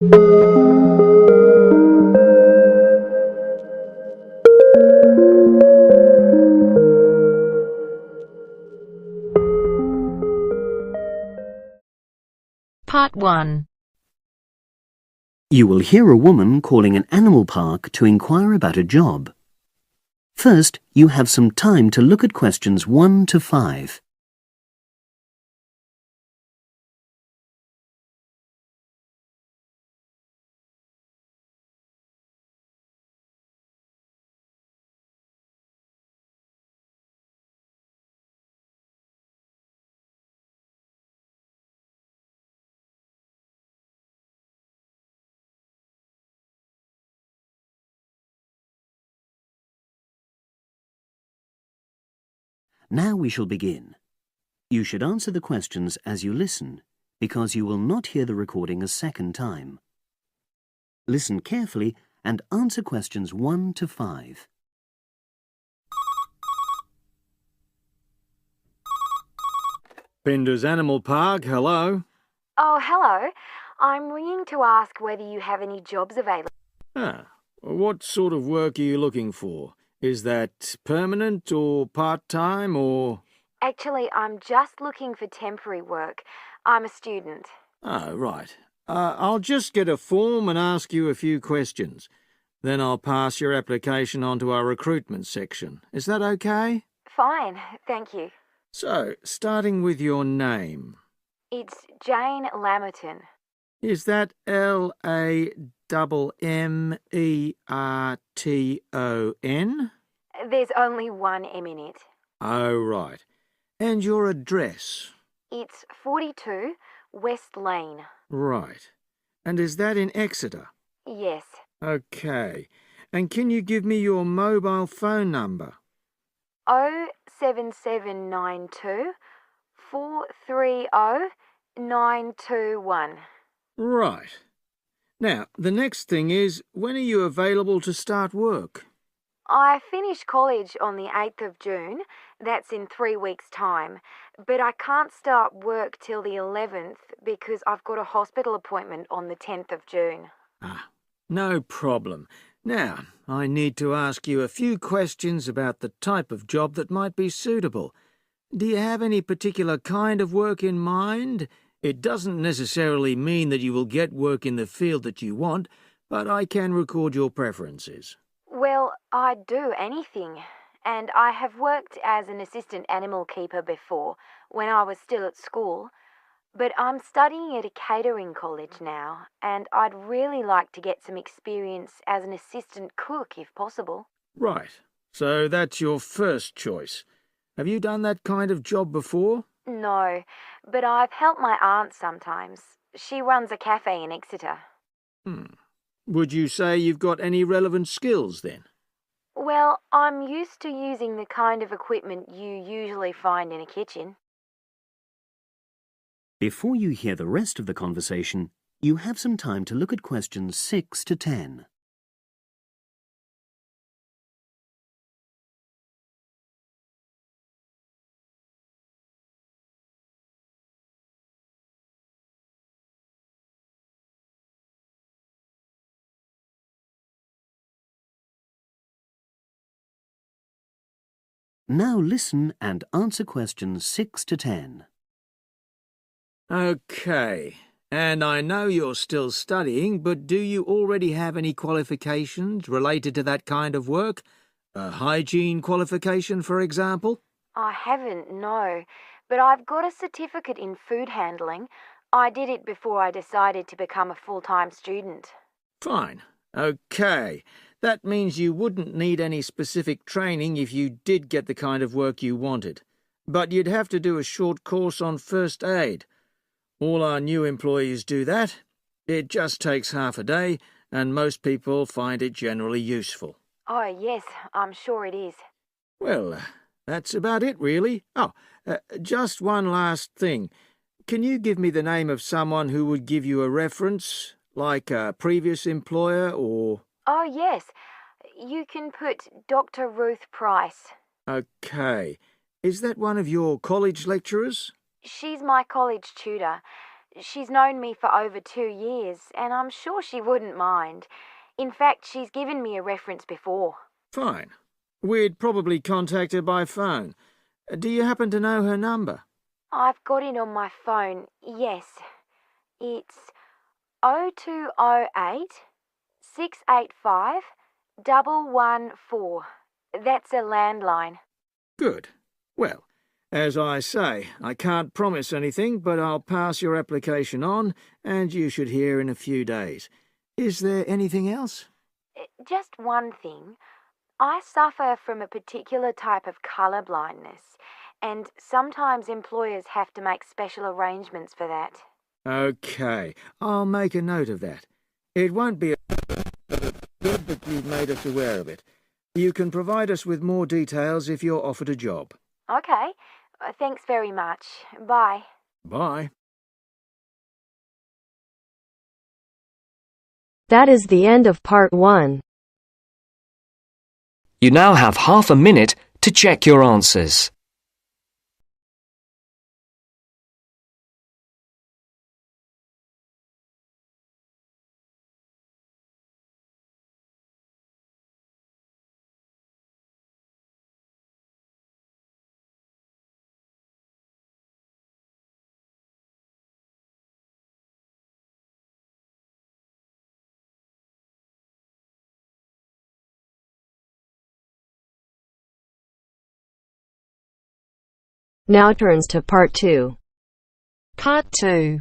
Part 1. You will hear a woman calling an animal park to inquire about a job. First, you have some time to look at questions 1 to 5. Now we shall begin. You should answer the questions as you listen, because you will not hear the recording a second time. Listen carefully and answer questions 1 to 5. Pinder's Animal Park, hello. Oh, hello. I'm ringing to ask whether you have any jobs available. What sort of work are you looking for? Is that permanent or part-time or... Actually, I'm just looking for temporary work. I'm a student. Oh, right. I'll just get a form and ask you a few questions. Then I'll pass your application on to our recruitment section. Is that okay? Fine, thank you. So, starting with your name. It's Jane Lammerton. Is that Lammerton? There's only one M in it. Oh, right. And your address? It's 42 West Lane. Right. And is that in Exeter? Yes. Okay. And can you give me your mobile phone number? 07792 430 921. Right. Now, the next thing is, when are you available to start work? I finish college on the 8th of June. That's in 3 weeks' time. But I can't start work till the 11th because I've got a hospital appointment on the 10th of June. No problem. Now, I need to ask you a few questions about the type of job that might be suitable. Do you have any particular kind of work in mind? It doesn't necessarily mean that you will get work in the field that you want, but I can record your preferences. Well, I'd do anything. And I have worked as an assistant animal keeper before, when I was still at school. But I'm studying at a catering college now, and I'd really like to get some experience as an assistant cook, if possible. Right. So that's your first choice. Have you done that kind of job before? No, but I've helped my aunt sometimes. She runs a cafe in Exeter. Would you say you've got any relevant skills then? Well, I'm used to using the kind of equipment you usually find in a kitchen. Before you hear the rest of the conversation, you have some time to look at questions 6 to 10. Now listen and answer questions 6 to 10. Okay. And I know you're still studying, but do you already have any qualifications related to that kind of work? A hygiene qualification, for example? I haven't, no, but I've got a certificate in food handling. I did it before I decided to become a full-time student. Fine. Okay. That means you wouldn't need any specific training if you did get the kind of work you wanted. But you'd have to do a short course on first aid. All our new employees do that. It just takes half a day, and most people find it generally useful. Oh, yes, I'm sure it is. Well, that's about it, really. Just one last thing. Can you give me the name of someone who would give you a reference, like a previous employer or... Oh, yes. You can put Dr. Ruth Price. Okay. Is that one of your college lecturers? She's my college tutor. She's known me for over 2 years, and I'm sure she wouldn't mind. In fact, she's given me a reference before. Fine. We'd probably contact her by phone. Do you happen to know her number? I've got it on my phone, yes. It's 0208 685 114. That's a landline. Good. Well, as I say, I can't promise anything, but I'll pass your application on, and you should hear in a few days. Is there anything else? Just one thing. I suffer from a particular type of colour blindness, and sometimes employers have to make special arrangements for that. OK, I'll make a note of that. It won't be good that you've made us aware of it. You can provide us with more details if you're offered a job. OK. Thanks very much. Bye. Bye. That is the end of part 1. You now have half a minute to check your answers. Now turns to part 2. Part 2.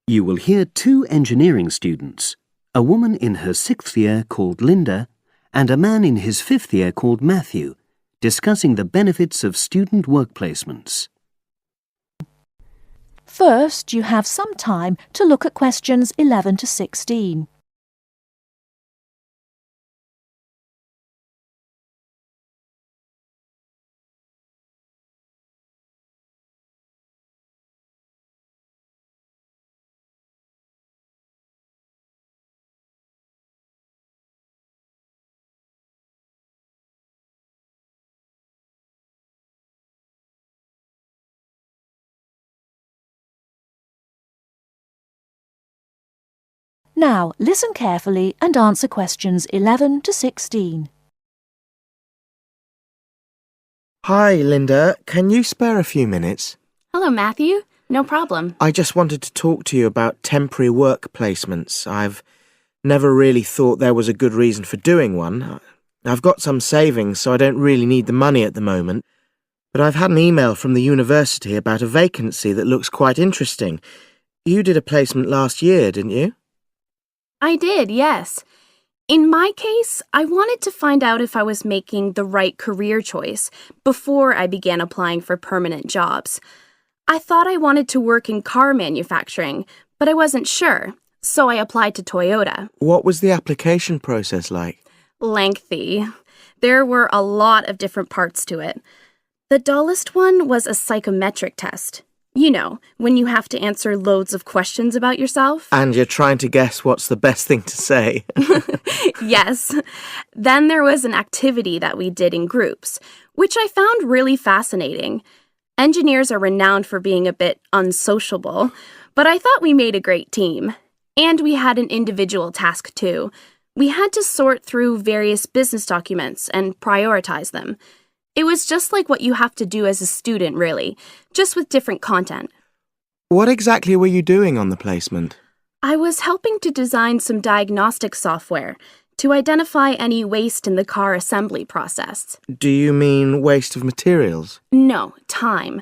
You will hear 2 engineering students, a woman in her 6th year called Linda and a man in his 5th year called Matthew, discussing the benefits of student work placements. First, you have some time to look at questions 11 to 16. Now, listen carefully and answer questions 11 to 16. Hi, Linda. Can you spare a few minutes? Hello, Matthew. No problem. I just wanted to talk to you about temporary work placements. I've never really thought there was a good reason for doing one. I've got some savings, so I don't really need the money at the moment. But I've had an email from the university about a vacancy that looks quite interesting. You did a placement last year, didn't you? I did, yes. In my case, I wanted to find out if I was making the right career choice before I began applying for permanent jobs. I thought I wanted to work in car manufacturing, but I wasn't sure, so I applied to Toyota. What was the application process like? Lengthy. There were a lot of different parts to it. The dullest one was a psychometric test. You know, when you have to answer loads of questions about yourself. And you're trying to guess what's the best thing to say. Yes. Then there was an activity that we did in groups, which I found really fascinating. Engineers are renowned for being a bit unsociable, but I thought we made a great team. And we had an individual task too. We had to sort through various business documents and prioritize them. It was just like what you have to do as a student, really, just with different content. What exactly were you doing on the placement? I was helping to design some diagnostic software to identify any waste in the car assembly process. Do you mean waste of materials? No, time.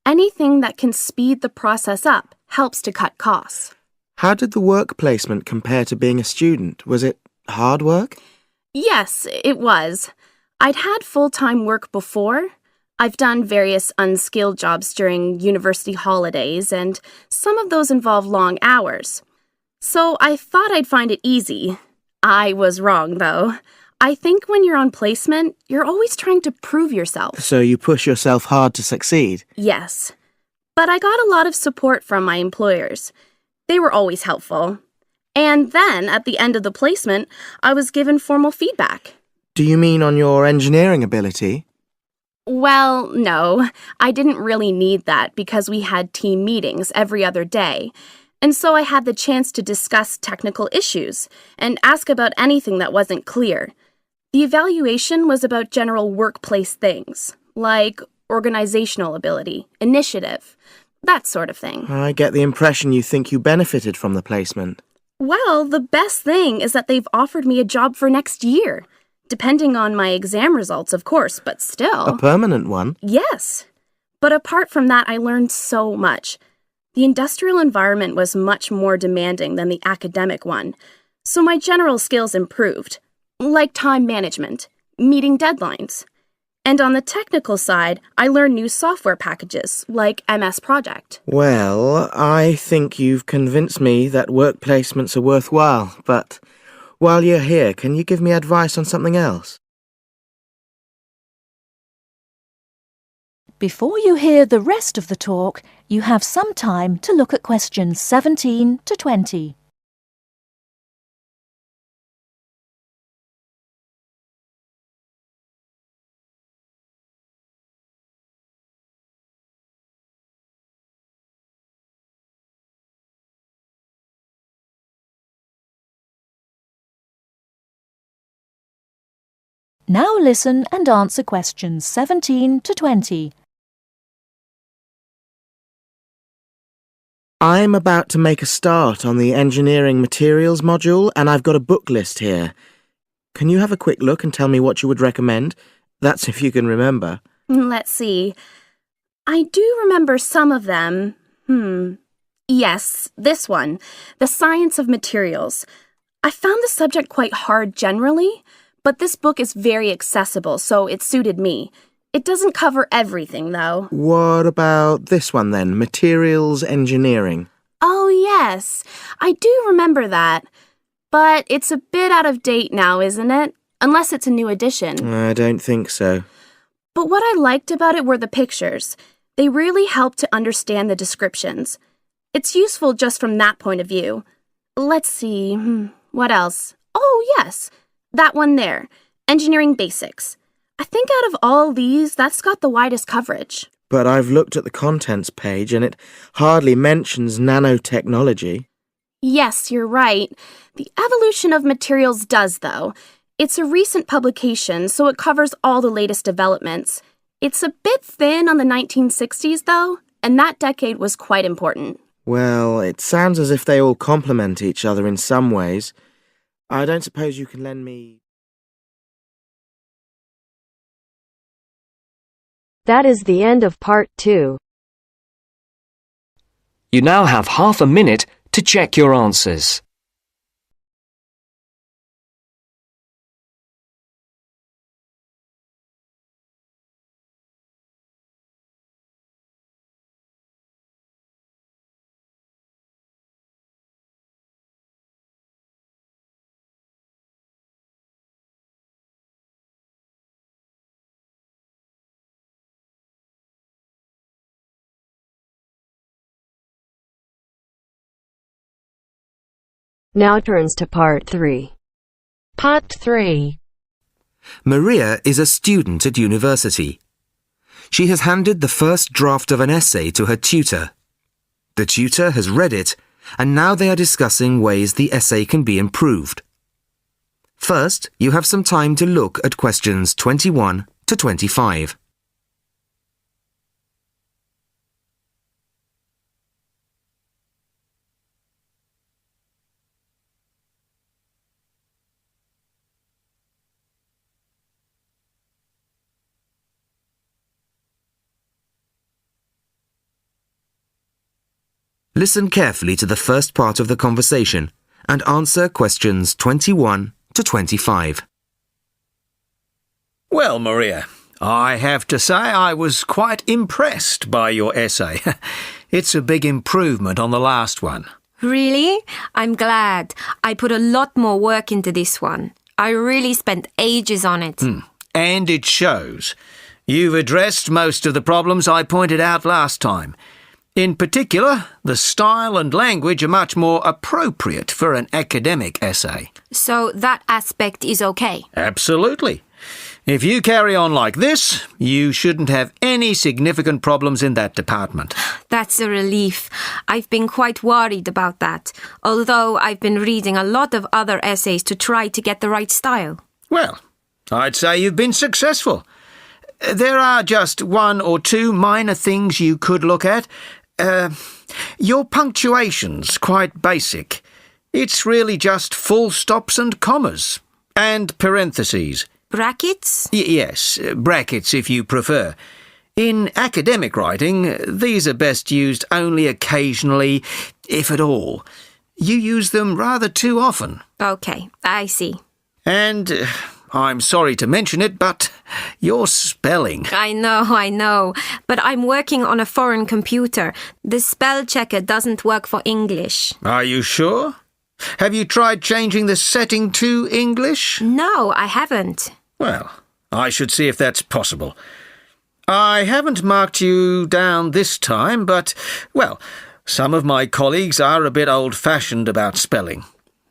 Anything that can speed the process up helps to cut costs. How did the work placement compare to being a student? Was it hard work? Yes, it was. I'd had full-time work before. I've done various unskilled jobs during university holidays, and some of those involve long hours. So I thought I'd find it easy. I was wrong, though. I think when you're on placement, you're always trying to prove yourself. So you push yourself hard to succeed? Yes. But I got a lot of support from my employers. They were always helpful. And then, at the end of the placement, I was given formal feedback. Do you mean on your engineering ability? Well, no. I didn't really need that because we had team meetings every other day. and so I had the chance to discuss technical issues and ask about anything that wasn't clear. The evaluation was about general workplace things, like organizational ability, initiative, that sort of thing. I get the impression you think you benefited from the placement. Well, the best thing is that they've offered me a job for next year. Depending on my exam results, of course, but still. A permanent one? Yes. But apart from that, I learned so much. The industrial environment was much more demanding than the academic one, so my general skills improved, like time management, meeting deadlines. And on the technical side, I learned new software packages, like MS Project. Well, I think you've convinced me that work placements are worthwhile, but while you're here, can you give me advice on something else? Before you hear the rest of the talk, you have some time to look at questions 17 to 20. Now listen and answer questions 17 to 20. I'm about to make a start on the engineering materials module, and I've got a book list here. Can you have a quick look and tell me what you would recommend? That's if you can remember. Let's see. I do remember some of them. Yes, this one, The Science of Materials. I found the subject quite hard generally, but this book is very accessible, so it suited me. It doesn't cover everything, though. What about this one then, Materials Engineering? Oh, yes. I do remember that. But it's a bit out of date now, isn't it? Unless it's a new edition. I don't think so. But what I liked about it were the pictures. They really helped to understand the descriptions. It's useful just from that point of view. Let's see, what else? Oh, yes, that one there, Engineering Basics. I think out of all these, that's got the widest coverage. But I've looked at the contents page and it hardly mentions nanotechnology. Yes, you're right. The evolution of materials does, though. It's a recent publication, so it covers all the latest developments. It's a bit thin on the 1960s, though, and that decade was quite important. Well, it sounds as if they all complement each other in some ways. I don't suppose you can lend me... That is the end of part 2. You now have half a minute to check your answers. Now turns to part 3. Part 3. Maria is a student at university. She has handed the first draft of an essay to her tutor. The tutor has read it, and now they are discussing ways the essay can be improved. First, you have some time to look at questions 21 to 25. Listen carefully to the first part of the conversation and answer questions 21 to 25. Well, Maria, I have to say I was quite impressed by your essay. It's a big improvement on the last one. Really? I'm glad. I put a lot more work into this one. I really spent ages on it. And it shows. You've addressed most of the problems I pointed out last time. In particular, the style and language are much more appropriate for an academic essay. So that aspect is okay? Absolutely. If you carry on like this, you shouldn't have any significant problems in that department. That's a relief. I've been quite worried about that, although I've been reading a lot of other essays to try to get the right style. Well, I'd say you've been successful. There are just one or two minor things you could look at. Your punctuation's quite basic. It's really just full stops and commas. And parentheses. Brackets? Yes, brackets if you prefer. In academic writing, these are best used only occasionally, if at all. You use them rather too often. Okay, I see. And I'm sorry to mention it, but your spelling. I know. But I'm working on a foreign computer. The spell checker doesn't work for English. Are you sure? Have you tried changing the setting to English? No, I haven't. Well, I should see if that's possible. I haven't marked you down this time, but, well, some of my colleagues are a bit old-fashioned about spelling.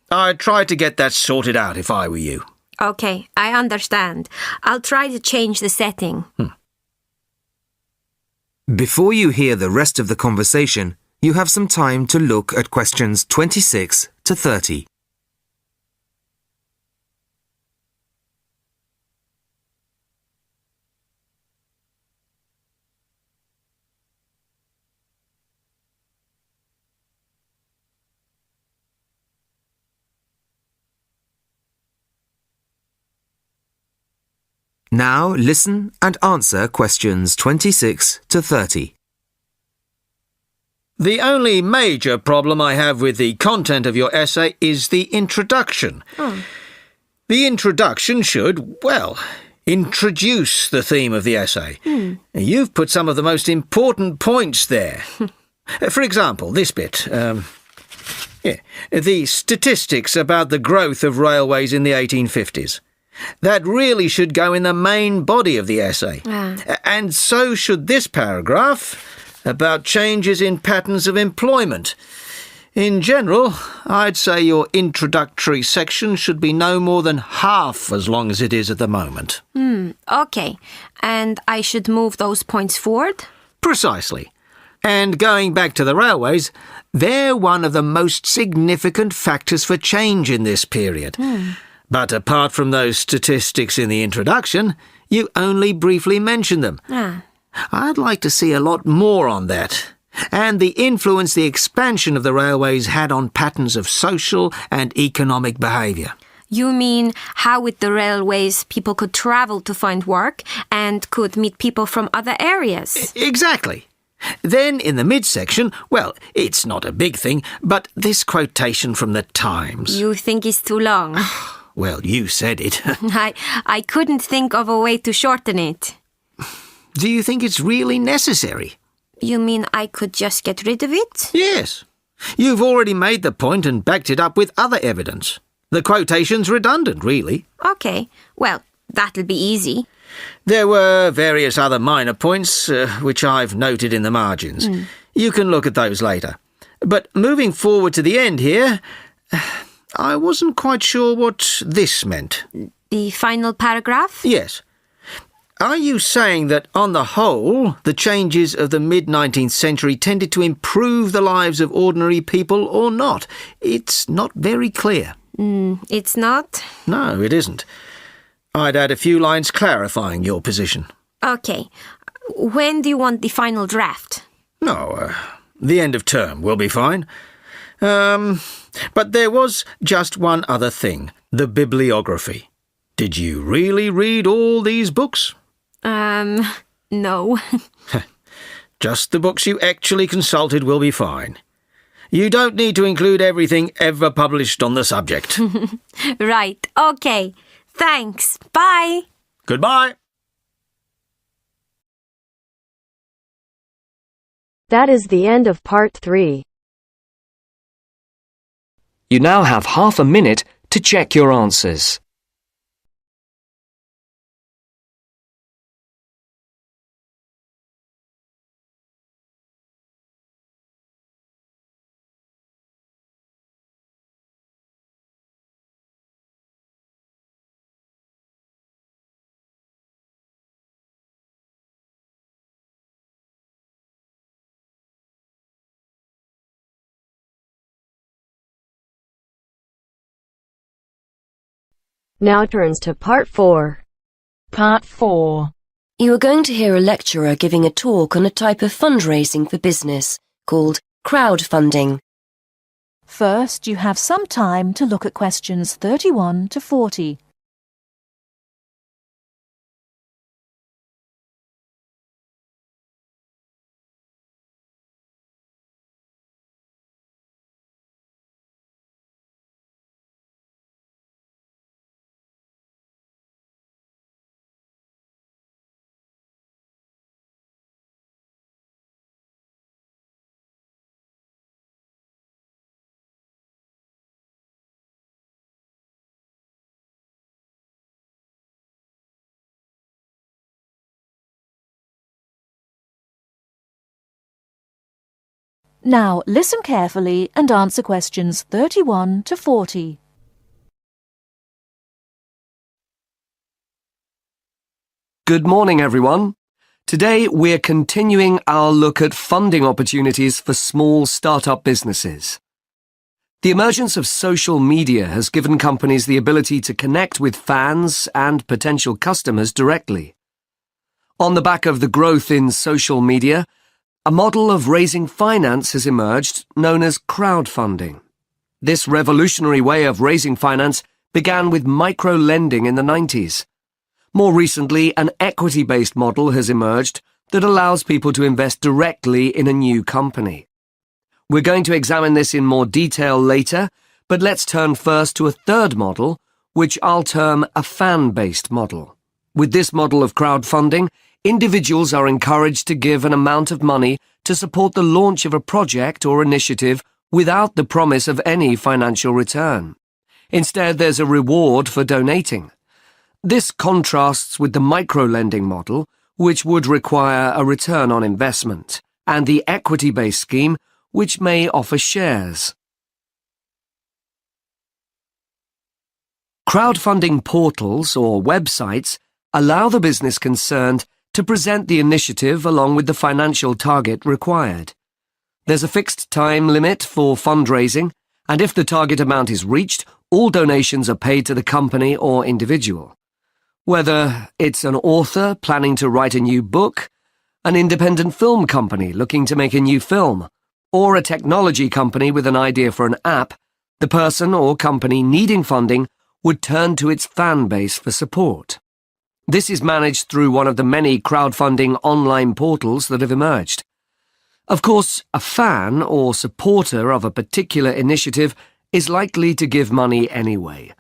I'd try to get that sorted out if I were you. Okay, I understand. I'll try to change the setting. Before you hear the rest of the conversation, you have some time to look at questions 26 to 30. Now listen and answer questions 26 to 30. The only major problem I have with the content of your essay is the introduction. The introduction should, well, introduce the theme of the essay. You've put some of the most important points there. For example, this bit. The statistics about the growth of railways in the 1850s. That really should go in the main body of the essay. And so should this paragraph about changes in patterns of employment. In general, I'd say your introductory section should be no more than half as long as it is at the moment. Okay. And I should move those points forward? Precisely. And going back to the railways, they're one of the most significant factors for change in this period. But apart from those statistics in the introduction, you only briefly mention them. I'd like to see a lot more on that, and the influence the expansion of the railways had on patterns of social and economic behaviour. You mean how with the railways people could travel to find work and could meet people from other areas? Exactly. Then in the midsection, well, it's not a big thing, but this quotation from the Times. You think it's too long? Well, you said it. I couldn't think of a way to shorten it. Do you think it's really necessary? You mean I could just get rid of it? Yes. You've already made the point and backed it up with other evidence. The quotation's redundant, really. Okay, well, that'll be easy. There were various other minor points, which I've noted in the margins. You can look at those later. But moving forward to the end here, I wasn't quite sure what this meant. The final paragraph? Yes. Are you saying that, on the whole, the changes of the mid-19th century tended to improve the lives of ordinary people or not? It's not very clear. It's not? No, it isn't. I'd add a few lines clarifying your position. Okay. When do you want the final draft? No, the end of term will be fine. But there was just one other thing, the bibliography. Did you really read all these books? No. Just the books you actually consulted will be fine. You don't need to include everything ever published on the subject. Right, okay. Thanks. Bye. Goodbye. That is the end of part 3. You now have half a minute to check your answers. Now turns to Part 4. Part 4. You are going to hear a lecturer giving a talk on a type of fundraising for business called crowdfunding. First, you have some time to look at questions 31 to 40. Now, listen carefully and answer questions 31 to 40. Good morning, everyone. Today, we're continuing our look at funding opportunities for small startup businesses. The emergence of social media has given companies the ability to connect with fans and potential customers directly. On the back of the growth in social media, a model of raising finance has emerged known as crowdfunding. This revolutionary way of raising finance began with micro-lending in the 90s. More recently, an equity-based model has emerged that allows people to invest directly in a new company. We're going to examine this in more detail later, but let's turn first to a third model, which I'll term a fan-based model. With this model of crowdfunding, individuals are encouraged to give an amount of money to support the launch of a project or initiative without the promise of any financial return. Instead, there's a reward for donating. This contrasts with the micro-lending model, which would require a return on investment, and the equity-based scheme, which may offer shares. Crowdfunding portals or websites allow the business concerned to present the initiative along with the financial target required. There's a fixed time limit for fundraising, and if the target amount is reached, all donations are paid to the company or individual. Whether it's an author planning to write a new book, an independent film company looking to make a new film, or a technology company with an idea for an app, the person or company needing funding would turn to its fan base for support. This is managed through one of the many crowdfunding online portals that have emerged. Of course, a fan or supporter of a particular initiative is likely to give money anyway.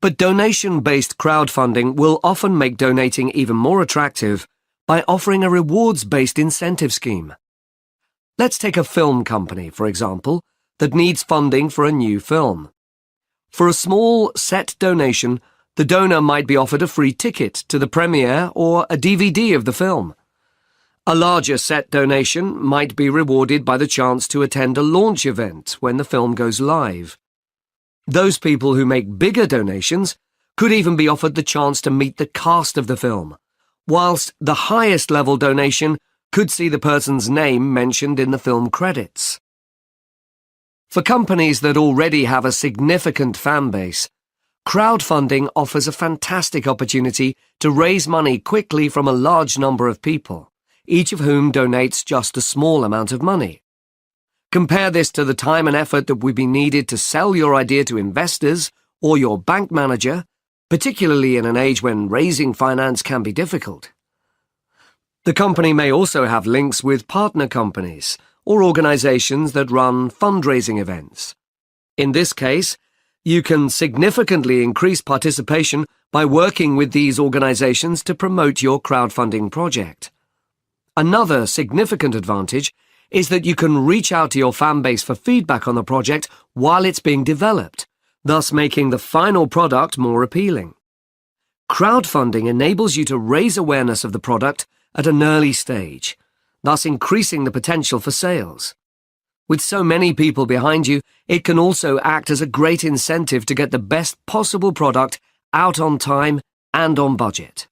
But donation-based crowdfunding will often make donating even more attractive by offering a rewards-based incentive scheme. Let's take a film company, for example, that needs funding for a new film. For a small set donation, the donor might be offered a free ticket to the premiere or a DVD of the film. A larger set donation might be rewarded by the chance to attend a launch event when the film goes live. Those people who make bigger donations could even be offered the chance to meet the cast of the film, whilst the highest level donation could see the person's name mentioned in the film credits. For companies that already have a significant fan base, crowdfunding offers a fantastic opportunity to raise money quickly from a large number of people, each of whom donates just a small amount of money. Compare this to the time and effort that would be needed to sell your idea to investors or your bank manager, particularly in an age when raising finance can be difficult. The company may also have links with partner companies or organizations that run fundraising events. In this case, you can significantly increase participation by working with these organizations to promote your crowdfunding project. Another significant advantage is that you can reach out to your fan base for feedback on the project while it's being developed, thus making the final product more appealing. Crowdfunding enables you to raise awareness of the product at an early stage, thus increasing the potential for sales. With so many people behind you, it can also act as a great incentive to get the best possible product out on time and on budget.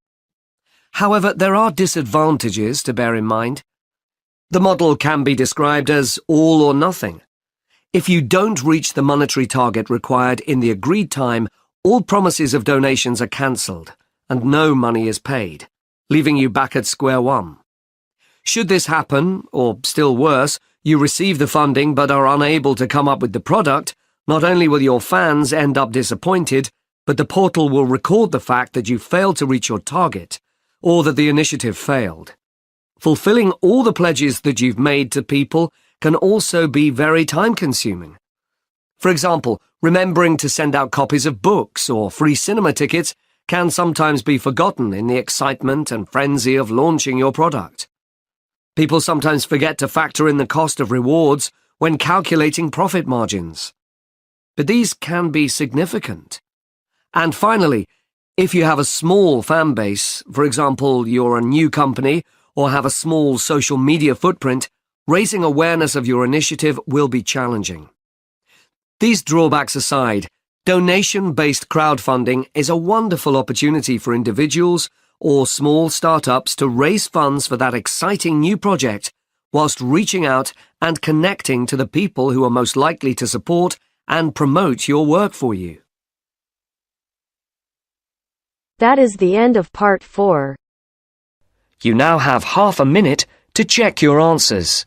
However, there are disadvantages to bear in mind. The model can be described as all or nothing. If you don't reach the monetary target required in the agreed time all promises of donations are cancelled and no money is paid, leaving you back at square one. Should this happen, or still worse, you receive the funding but are unable to come up with the product, not only will your fans end up disappointed, but the portal will record the fact that you failed to reach your target, or that the initiative failed. Fulfilling all the pledges that you've made to people can also be very time-consuming. For example, remembering to send out copies of books or free cinema tickets can sometimes be forgotten in the excitement and frenzy of launching your product. People sometimes forget to factor in the cost of rewards when calculating profit margins. But these can be significant. And finally, if you have a small fan base, for example, you're a new company or have a small social media footprint, raising awareness of your initiative will be challenging. These drawbacks aside, donation-based crowdfunding is a wonderful opportunity for individuals or small startups to raise funds for that exciting new project whilst reaching out and connecting to the people who are most likely to support and promote your work for you. That is the end of part 4. You now have half a minute to check your answers.